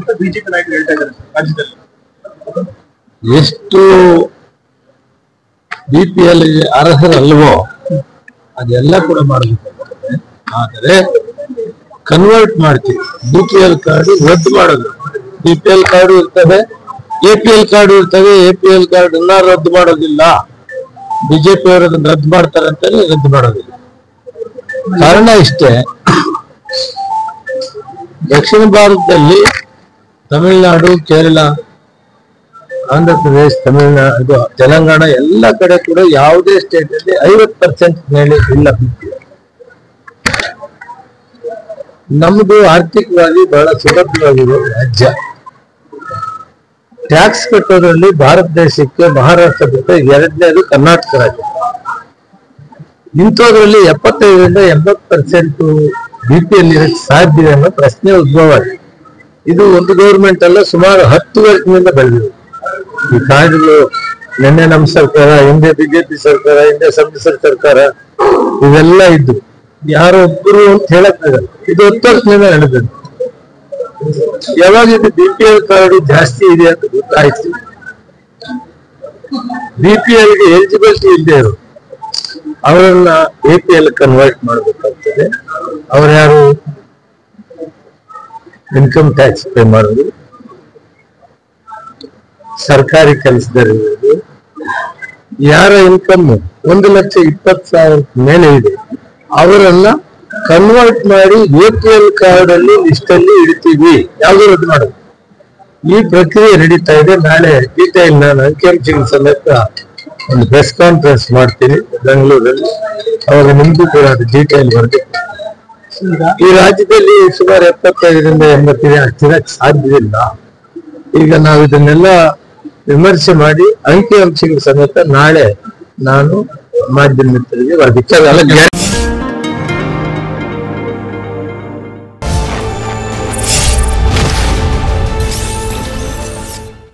ಅಂತ ಬಿಜೆಪಿ ನಾಯಕರು ಹೇಳ್ತಾ ಇದ್ದಾರೆ ರಾಜ್ಯದಲ್ಲಿ. ಎಷ್ಟು BPL ಅರ್ಹರಲ್ವೋ ಅದೆಲ್ಲ ಕೂಡ ಮಾಡಬೇಕಾಗ್ತದೆ. ಆದರೆ ಕನ್ವರ್ಟ್ ಮಾಡ್ತೀವಿ. BPL ಕಾರ್ಡ್ ರದ್ದು ಮಾಡೋದು. BPL ಕಾರ್ಡು ಇರ್ತದೆ, APL ಕಾರ್ಡು ಇರ್ತದೆ. APL ಕಾರ್ಡ್ ಅನ್ನ ರದ್ದು ಮಾಡೋದಿಲ್ಲ. ಬಿಜೆಪಿ ಅವರು ಅದನ್ನ ರದ್ದು ಮಾಡ್ತಾರೆ ಅಂತಾನೆ ರದ್ದು ಮಾಡೋದಿಲ್ಲ. ಕಾರಣ ಇಷ್ಟೇ, ದಕ್ಷಿಣ ಭಾರತದಲ್ಲಿ ತಮಿಳುನಾಡು, ಕೇರಳ, ಆಂಧ್ರ ಪ್ರದೇಶ, ತಮಿಳುನಾಡು, ತೆಲಂಗಾಣ ಎಲ್ಲ ಕಡೆ ಕೂಡ ಯಾವುದೇ ಸ್ಟೇಟ್ ಅಲ್ಲಿ 50% ಮೇಲೆ ಇಲ್ಲ BPL. ನಮ್ದು ಆರ್ಥಿಕವಾಗಿ ಬಹಳ ಸುಲಭವಾಗಿರೋ ರಾಜ್ಯ. ಟ್ಯಾಕ್ಸ್ ಕಟ್ಟೋದ್ರಲ್ಲಿ ಭಾರತ ದೇಶಕ್ಕೆ ಮಹಾರಾಷ್ಟ್ರ ಬಿಟ್ಟು ಎರಡನೇದು ಕರ್ನಾಟಕ ರಾಜ್ಯ. ಇಂಥದ್ರಲ್ಲಿ 75ರಿಂದ 80% BPL ಇರಕ್ಕೆ ಸಾಧ್ಯ ಅನ್ನೋ ಪ್ರಶ್ನೆ ಉದ್ಭವ ಆಗಿದೆ. ಇದು ಒಂದು ಗೌರ್ಮೆಂಟ್ ಅಲ್ಲ, ಸುಮಾರು 10 ವರ್ಷದಿಂದ ಬೆಳೆದಿದೆ ಈ ಕಾರ್ಡ್ಗಳು. ನಿನ್ನೆ ನಮ್ಮ ಸರ್ಕಾರ, ಹಿಂದೆ ಬಿಜೆಪಿ ಸರ್ಕಾರ, ಹಿಂದೆ ಸಮ್ಮಿಶ್ರ ಸರ್ಕಾರ, ಇವೆಲ್ಲ ಇದ್ದು ಯಾರೋ ಒಬ್ಬರು ಅಂತ ಹೇಳಕ್ಕಾಗಲ್ಲ. ಇದು 10 ವರ್ಷದಿಂದ ನಡೆದಿದೆ. ಯಾವಾಗ ಇದು BPL ಕಾರ್ಡ್ ಜಾಸ್ತಿ ಇದೆ ಅಂತ ಗೊತ್ತಾಯ್ತು, BPL ಗೆ ಎಲಿಜಿಬಿಲಿಟಿ ಇಲ್ಲದೆ ಇರೋ ಅವರನ್ನ APL ಕನ್ವರ್ಟ್ ಮಾಡಬೇಕಾಗ್ತದೆ. ಅವ್ರು ಯಾರು ಇನ್ಕಮ್ ಟ್ಯಾಕ್ಸ್ ಪೇ ಮಾಡೋದು, ಸರ್ಕಾರಿ ಕೆಲಸದಲ್ಲಿರೋದು, ಯಾರ ಇನ್ಕಮ್ 1,20,000 ಮೇಲೆ ಇದೆ ಅವರನ್ನ ಕನ್ವರ್ಟ್ ಮಾಡಿ APL ಕಾರ್ಡ್ ಅಲ್ಲಿ ಲಿಸ್ಟ್ ಅಲ್ಲಿ ಇಡ್ತೀವಿ. ಯಾವ್ದು ರದ್ದು ಮಾಡೋದು. ಈ ಪ್ರಕ್ರಿಯೆ ನಡೀತಾ ಇದೆ. ನಾಳೆ ಡೀಟೈಲ್ ನಾನು ಅಂಕಿಅಂಶಗಳ ಸಮೇತ ಒಂದು ಪ್ರೆಸ್ ಕಾನ್ಫರೆನ್ಸ್ ಮಾಡ್ತೀನಿ ಬೆಂಗಳೂರಲ್ಲಿ. ಅವಾಗ ನಿಮ್ಗೂ ಕೂಡ ಅದು ಡೀಟೈಲ್ ಬರಬೇಕು. ಈ ರಾಜ್ಯದಲ್ಲಿ ಸುಮಾರು 75ರಿಂದ 80 ಅಷ್ಟಿರಕ್ಕೆ ಸಾಧ್ಯವಿಲ್ಲ. ಈಗ ನಾವು ಇದನ್ನೆಲ್ಲ ವಿಮರ್ಶೆ ಮಾಡಿ ಅಂಕಿಅಂಶಗಳ ಸಮೇತ ನಾಳೆ ನಾನು ಮಾಧ್ಯಮ ಮಿತ್ರರಿಗೆ ವರದಿ